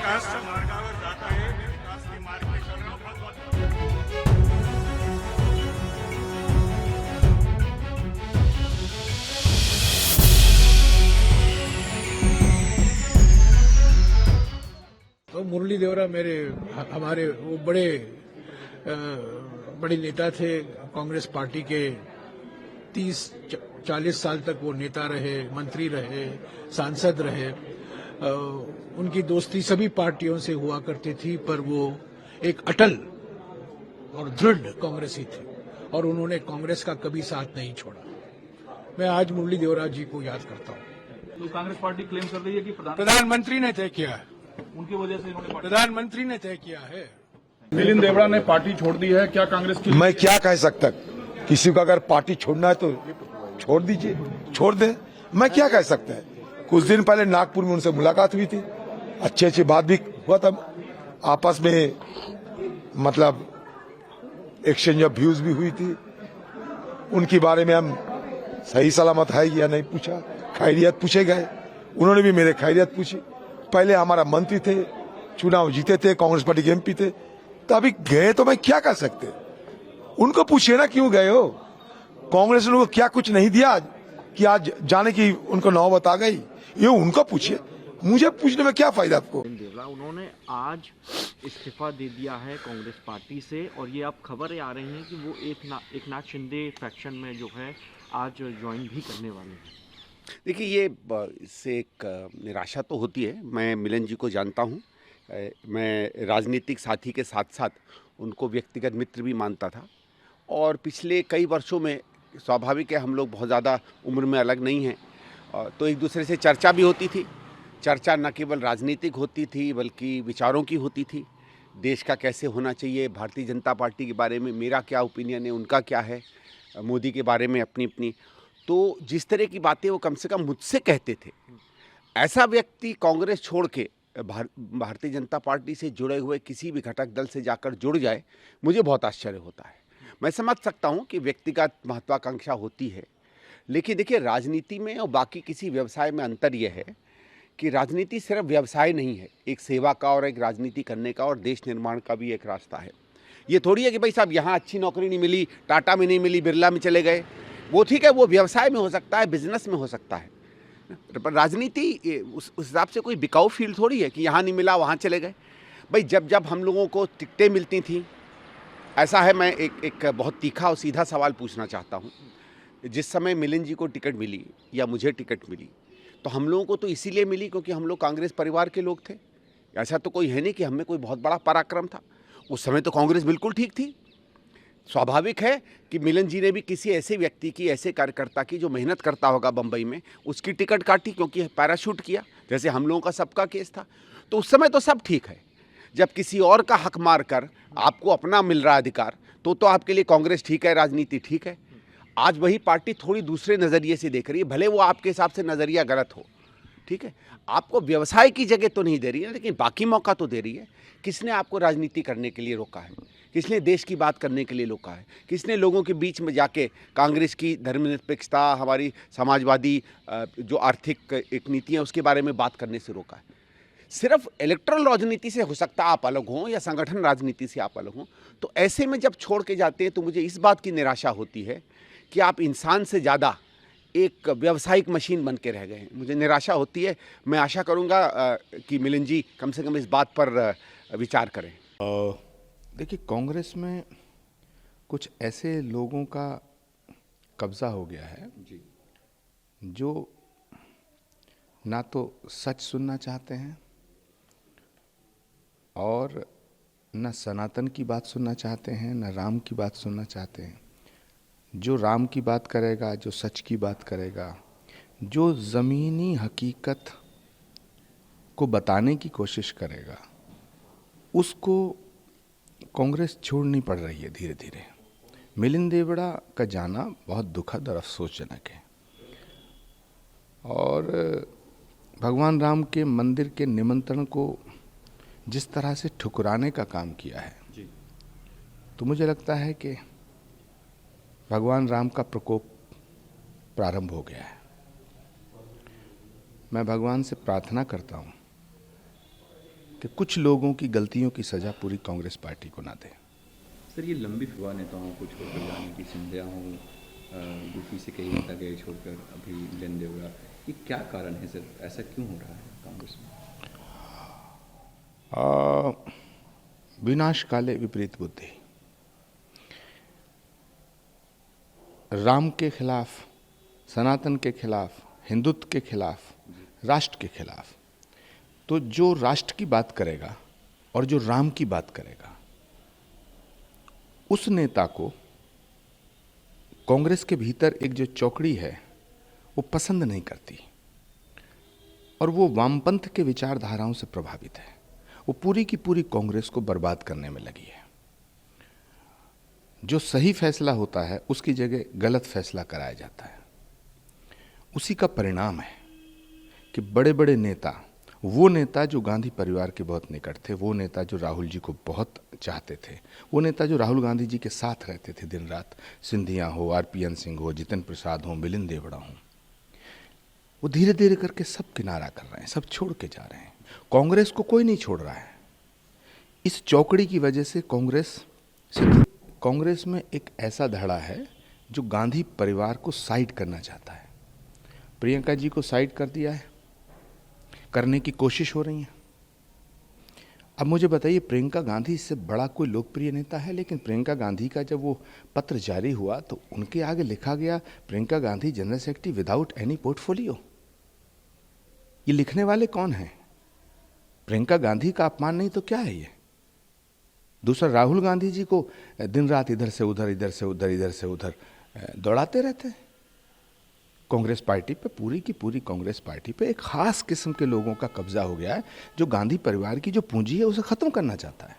विकासच्या मार्गावर जात आहे. मी विकास की मार्ग पे चल रहा हूं. बहुत तो मुरली देवरा हमारे वो बड़े नेता थे कांग्रेस पार्टी के। 30-40 साल तक वो नेता रहे, मंत्री रहे, सांसद रहे। उनकी दोस्ती सभी पार्टियों से हुआ करती थी, पर वो एक अटल और दृढ़ कांग्रेसी थे और उन्होंने कांग्रेस का कभी साथ नहीं छोड़ा। मैं आज मुरली देवरा जी को याद करता हूँ। तो कांग्रेस पार्टी क्लेम कर रही है कि प्रधानमंत्री ने तय किया है, उनकी वजह से इन्होंने प्रधानमंत्री ने तय किया है। मिलिंद देवड़ा ने पार्टी छोड़ दी है, क्या कांग्रेस की? मैं क्या कह सकता, किसी को अगर पार्टी छोड़ना है तो छोड़ दीजिए, छोड़ दे। मैं क्या कह सकता है। कुछ दिन पहले नागपुर में उनसे मुलाकात हुई थी, अच्छी बात भी हुआ था, आपस में मतलब एक्सचेंज ऑफ व्यूज भी हुई थी। उनके बारे में हम सही सलामत है या नहीं पूछा, खैरियत पूछे गए, उन्होंने भी मेरे खैरियत पूछी। पहले हमारा मंत्री थे, चुनाव जीते थे, कांग्रेस पार्टी के एमपी थे, तो अभी गए तो मैं क्या कर सकते। उनको पूछिए ना क्यों गए हो। कांग्रेस ने उनको क्या कुछ नहीं दिया कि आज जाने की उनको नौबत आ गई, ये उनको पूछिए, मुझे पूछने में क्या फायदा आपको। देवड़ा उन्होंने आज इस्तीफा दे दिया है कांग्रेस पार्टी से और ये अब खबरें आ रही हैं कि वो एक नाथ शिंदे फैक्शन में जो है आज ज्वाइन भी करने वाले हैं। देखिए, ये इससे एक निराशा तो होती है। मैं मिलन जी को जानता हूँ, मैं राजनीतिक साथी के साथ साथ उनको व्यक्तिगत मित्र भी मानता था और पिछले कई वर्षों में स्वाभाविक है हम लोग बहुत ज़्यादा उम्र में अलग नहीं हैं, तो एक दूसरे से चर्चा भी होती थी। चर्चा न केवल राजनीतिक होती थी बल्कि विचारों की होती थी। देश का कैसे होना चाहिए, भारतीय जनता पार्टी के बारे में मेरा क्या ओपिनियन है, उनका क्या है, मोदी के बारे में अपनी अपनी। तो जिस तरह की बातें वो कम से कम मुझसे कहते थे, ऐसा व्यक्ति कांग्रेस छोड़ के भारतीय जनता पार्टी से जुड़े हुए किसी भी घटक दल से जाकर जुड़ जाए, मुझे बहुत आश्चर्य होता है। मैं समझ सकता हूं कि व्यक्तिगत महत्वाकांक्षा होती है, लेकिन देखिए राजनीति में और बाकी किसी व्यवसाय में अंतर यह है कि राजनीति सिर्फ व्यवसाय नहीं है, एक सेवा का और एक राजनीति करने का और देश निर्माण का भी एक रास्ता है। ये थोड़ी है कि भाई साहब यहाँ अच्छी नौकरी नहीं मिली, टाटा में नहीं मिली, बिरला में चले गए। वो ठीक है, वो व्यवसाय में हो सकता है, बिजनेस में हो सकता है, पर राजनीति उस हिसाब से कोई बिकाऊ फील्ड थोड़ी है कि यहाँ नहीं मिला वहाँ चले गए। भाई जब जब हम लोगों को टिकटें मिलती थी, ऐसा है, मैं एक बहुत तीखा और सीधा सवाल पूछना चाहता हूँ। जिस समय मिलिंद जी को टिकट मिली या मुझे टिकट मिली, तो हम लोगों को तो इसीलिए मिली क्योंकि हम लोग कांग्रेस परिवार के लोग थे। ऐसा तो कोई है नहीं कि हमें कोई बहुत बड़ा पराक्रम था। उस समय तो कांग्रेस बिल्कुल ठीक थी। स्वाभाविक है कि मिलन जी ने भी किसी ऐसे व्यक्ति की, ऐसे कार्यकर्ता की जो मेहनत करता होगा बम्बई में, उसकी टिकट काटी क्योंकि पैराशूट किया, जैसे हम लोगों का सबका केस था। तो उस समय तो सब ठीक है। जब किसी और का हक मार कर आपको अपना मिल रहा अधिकार, तो आपके लिए कांग्रेस ठीक है, राजनीति ठीक है। आज वही पार्टी थोड़ी दूसरे नज़रिए से देख रही है, भले वो आपके हिसाब से नज़रिया गलत हो, ठीक है। आपको व्यवसाय की जगह तो नहीं दे रही है, लेकिन बाकी मौका तो दे रही है। किसने आपको राजनीति करने के लिए रोका है? किसने देश की बात करने के लिए रोका है? किसने लोगों के बीच में जाके कांग्रेस की धर्मनिरपेक्षता, हमारी समाजवादी जो आर्थिक एक नीति है उसके बारे में बात करने से रोका है? सिर्फ इलेक्ट्रल राजनीति से हो सकता आप अलग हों या संगठन राजनीति से आप अलग हों। तो ऐसे में जब छोड़ के जाते हैं तो मुझे इस बात की निराशा होती है कि आप इंसान से ज़्यादा एक व्यावसायिक मशीन बन के रह गए हैं। मुझे निराशा होती है। मैं आशा करूंगा कि मिलिंद जी कम से कम इस बात पर विचार करें। देखिए, कांग्रेस में कुछ ऐसे लोगों का कब्जा हो गया है जी, जो ना तो सच सुनना चाहते हैं और न सनातन की बात सुनना चाहते हैं, न राम की बात सुनना चाहते हैं। जो राम की बात करेगा, जो सच की बात करेगा, जो ज़मीनी हकीकत को बताने की कोशिश करेगा, उसको कांग्रेस छोड़नी पड़ रही है धीरे धीरे। मिलिंद देवड़ा का जाना बहुत दुखद और अफसोसजनक है और भगवान राम के मंदिर के निमंत्रण को जिस तरह से ठुकराने का काम किया है जी, तो मुझे लगता है कि भगवान राम का प्रकोप प्रारंभ हो गया है। मैं भगवान से प्रार्थना करता हूँ कि कुछ लोगों की गलतियों की सज़ा पूरी कांग्रेस पार्टी को ना दे। सर, ये लंबी विवाह नेताओं को छोड़कर जाने की सिंधिया हो, यूपी से कई नेता गए छोड़कर, अभी मिलन देवड़ा, ये क्या कारण है सर? ऐसा क्यों हो रहा है कांग्रेस में? विनाश काले विपरीत बुद्धि। राम के खिलाफ, सनातन के खिलाफ, हिंदुत्व के खिलाफ, राष्ट्र के खिलाफ, तो जो राष्ट्र की बात करेगा और जो राम की बात करेगा, उस नेता को कांग्रेस के भीतर एक जो चौकड़ी है वो पसंद नहीं करती, और वो वामपंथ के विचारधाराओं से प्रभावित है। वो पूरी की पूरी कांग्रेस को बर्बाद करने में लगी है। जो सही फैसला होता है उसकी जगह गलत फैसला कराया जाता है। उसी का परिणाम है कि बड़े बड़े नेता, वो नेता जो गांधी परिवार के बहुत निकट थे, वो नेता जो राहुल जी को बहुत चाहते थे, वो नेता जो राहुल गांधी जी के साथ रहते थे दिन रात, सिंधिया हो, आरपीएन सिंह हो, जितेंद्र प्रसाद हो, मिलिंद देवड़ा हो, वो धीरे धीरे करके सब किनारा कर रहे हैं, सब छोड़ के जा रहे हैं। कांग्रेस को कोई नहीं छोड़ रहा है। इस चौकड़ी की वजह से कांग्रेस में एक ऐसा धड़ा है जो गांधी परिवार को साइड करना चाहता है। प्रियंका जी को साइड कर दिया है, करने की कोशिश हो रही है। अब मुझे बताइए, प्रियंका गांधी इससे बड़ा कोई लोकप्रिय नेता है? लेकिन प्रियंका गांधी का जब वो पत्र जारी हुआ तो उनके आगे लिखा गया, Priyanka Gandhi general secretary without any portfolio. ये लिखने वाले कौन हैं? प्रियंका गांधी का अपमान नहीं तो क्या है ये? दूसरा, राहुल गांधी जी को दिन रात इधर से उधर, इधर से उधर, इधर से उधर दौड़ाते रहते हैं। कांग्रेस पार्टी पे, पूरी की पूरी कांग्रेस पार्टी पे एक खास किस्म के लोगों का कब्जा हो गया है जो गांधी परिवार की जो पूंजी है उसे खत्म करना चाहता है।